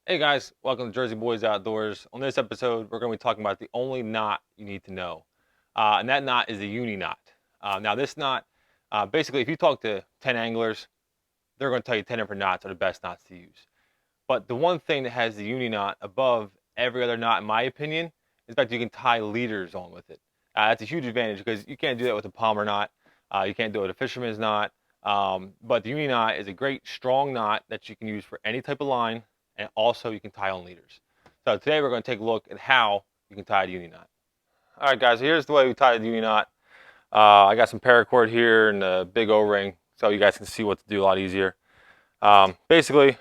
Hey guys, welcome to Jersey Boys Outdoors. On this episode, we're going to be talking about the only knot you need to know, and that knot is the Uni Knot. Now, this knot, basically, if you talk to 10 anglers, they're going to tell you 10 different knots are the best knots to use. But the one thing that has the Uni Knot above every other knot, in my opinion, is that you can tie leaders on with it. That's a huge advantage because you can't do that with a Palmer knot. You can't do it with a fisherman's knot. But the Uni Knot is a great, strong knot that you can use for any type of line, and also you can tie on leaders. So today we're going to take a look at how you can tie the Uni Knot. All right, guys, so here's the way we tie the Uni Knot. I got some paracord here and a big O-ring so you guys can see what to do a lot easier. Basically,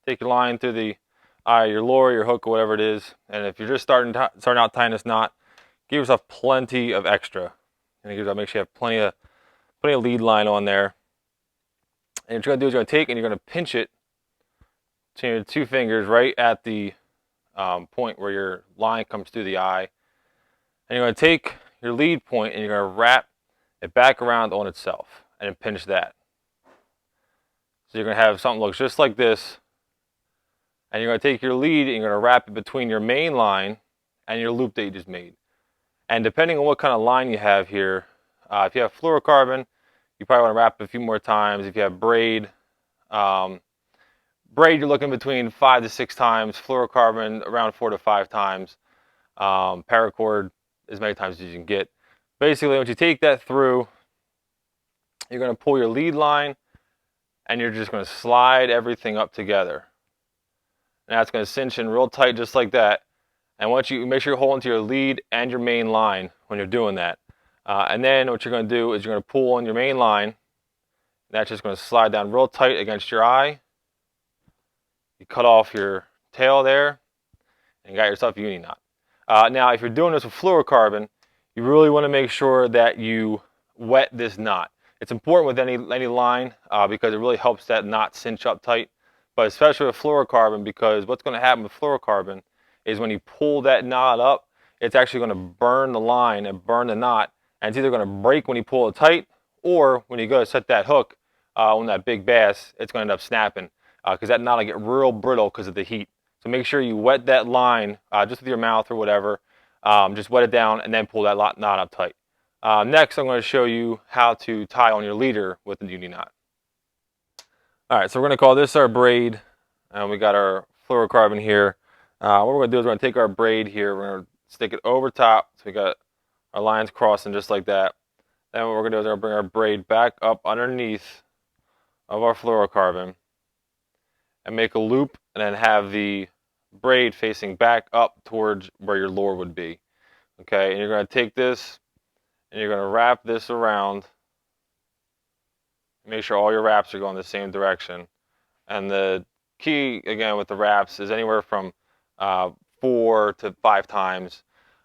take your line through the eye of your lure, your hook, or whatever it is. And if you're just starting out tying this knot, give yourself plenty of extra. And make sure you have plenty of lead line on there. And what you're gonna do is you're gonna take and you're gonna pinch it to your two fingers right at the point where your line comes through the eye. And you're gonna take your lead point and you're gonna wrap it back around on itself and then pinch that. So you're gonna have something that looks just like this. And you're going to take your lead and you're going to wrap it between your main line and your loop that you just made. And depending on what kind of line you have here, if you have fluorocarbon, you probably want to wrap it a few more times. If you have braid, you're looking between 5 to 6 times. Fluorocarbon, around 4 to 5 times. Paracord, as many times as you can get. Basically, once you take that through, you're going to pull your lead line and you're just going to slide everything up together. And that's going to cinch in real tight just like that. And once you make sure you're holding to your lead and your main line when you're doing that. And then what you're going to do is you're going to pull on your main line. That's just going to slide down real tight against your eye. You cut off your tail there and you got yourself a Uni Knot. Now, if you're doing this with fluorocarbon, you really want to make sure that you wet this knot. It's important with any line because it really helps that knot cinch up tight. But especially with fluorocarbon, because what's going to happen with fluorocarbon is when you pull that knot up, it's actually going to burn the line and burn the knot. And it's either going to break when you pull it tight, or when you go to set that hook on that big bass, it's going to end up snapping because that knot will get real brittle because of the heat. So make sure you wet that line just with your mouth or whatever. Just wet it down and then pull that knot up tight. Next, I'm going to show you how to tie on your leader with the Uni Knot. All right, so we're going to call this our braid, and we got our fluorocarbon here. What we're going to do is we're going to take our braid here, we're going to stick it over top, so we got our lines crossing just like that. Then what we're going to do is we're going to bring our braid back up underneath of our fluorocarbon and make a loop, and then have the braid facing back up towards where your lure would be. Okay, and you're going to take this and you're going to wrap this around. Make sure all your wraps are going the same direction. And the key, again, with the wraps is anywhere from 4 to 5 times.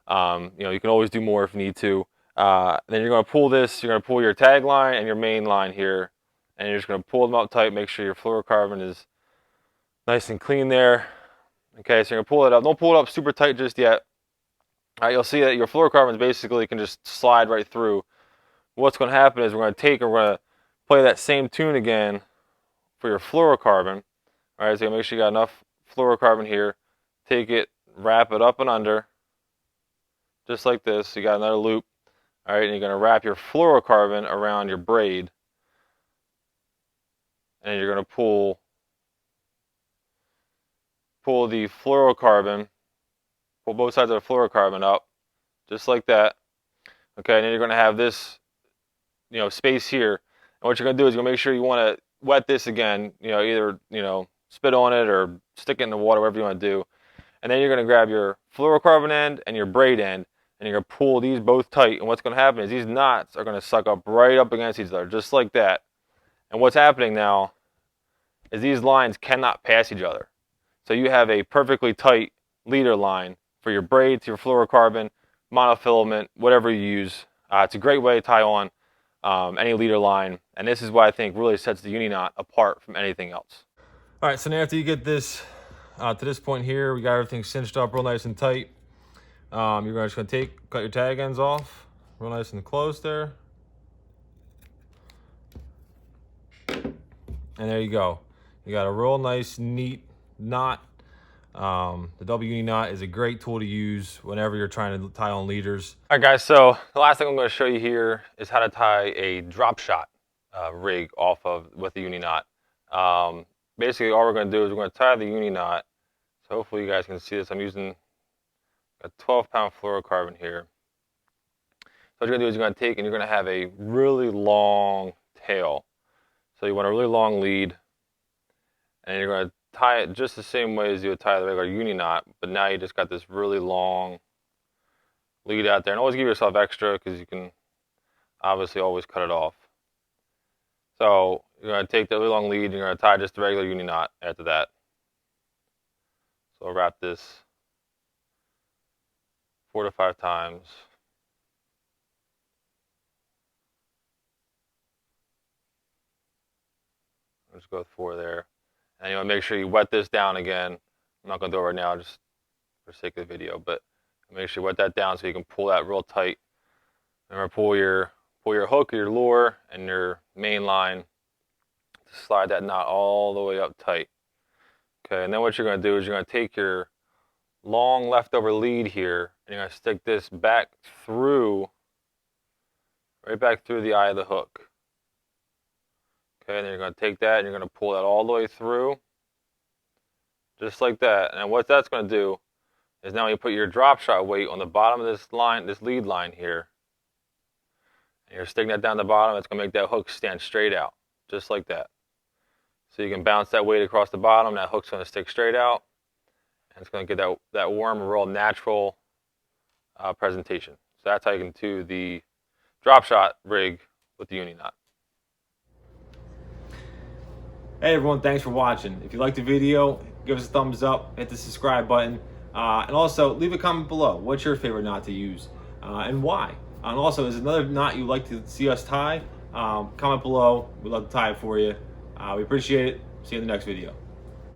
You can always do more if you need to. Then you're going to pull this. You're going to pull your tag line and your main line here. And you're just going to pull them up tight. Make sure your fluorocarbon is nice and clean there. Okay, so you're going to pull it up. Don't pull it up super tight just yet. All right, you'll see that your fluorocarbons basically can just slide right through. What's going to happen is we're going to play that same tune again for your fluorocarbon. All right, so make sure you got enough fluorocarbon here. Take it, wrap it up and under, just like this. You got another loop. All right, and you're going to wrap your fluorocarbon around your braid, and you're going to pull the fluorocarbon, pull both sides of the fluorocarbon up, just like that. Okay, and then you're going to have this, space here. And what you're going to do is you're going to make sure you want to wet this again. Either spit on it or stick it in the water, whatever you want to do. And then you're going to grab your fluorocarbon end and your braid end, and you're going to pull these both tight. And what's going to happen is these knots are going to suck up right up against each other, just like that. And what's happening now is these lines cannot pass each other. So you have a perfectly tight leader line for your braid, to your fluorocarbon, monofilament, whatever you use. It's a great way to tie on any leader line. And this is what I think really sets the Uni Knot apart from anything else. All right, so now after you get this to this point here, we got everything cinched up real nice and tight. You're just going to cut your tag ends off, real nice and close there. And there you go. You got a real nice, neat knot. The Uni Knot is a great tool to use whenever you're trying to tie on leaders. All right, guys, so the last thing I'm going to show you here is how to tie a drop shot rig off of with the Uni Knot. Basically, all we're going to do is we're going to tie the Uni Knot. So hopefully you guys can see this. I'm using a 12-pound fluorocarbon here. So what you're going to do is you're going to take and you're going to have a really long tail. So you want a really long lead, and you're going to tie it just the same way as you would tie the regular Uni Knot, but now you just got this really long lead out there. And always give yourself extra, because you can obviously always cut it off. So you're going to take the really long lead, and you're going to tie just the regular Uni Knot after that. So I'll wrap this 4 to 5 times. I'll just go with 4 there. And you want to make sure you wet this down again. I'm not going to do it right now, just for the sake of the video, but make sure you wet that down so you can pull that real tight. Remember, pull your hook, your lure, and your main line to slide that knot all the way up tight. Okay, and then what you're going to do is you're going to take your long leftover lead here, and you're going to stick this back through, right back through the eye of the hook. Okay, and then you're going to take that and you're going to pull that all the way through, just like that. And what that's going to do is now you put your drop shot weight on the bottom of this line, this lead line here, and you're sticking that down the bottom. It's going to make that hook stand straight out, just like that. So you can bounce that weight across the bottom. That hook's going to stick straight out, and it's going to get that warm, real natural presentation. So that's how you can do the drop shot rig with the Uni Knot. Hey everyone, thanks for watching. If you liked the video, give us a thumbs up, hit the subscribe button, and also leave a comment below. What's your favorite knot to use and why? And also, is another knot you'd like to see us tie? Comment below. We'd love to tie it for you. We appreciate it. See you in the next video.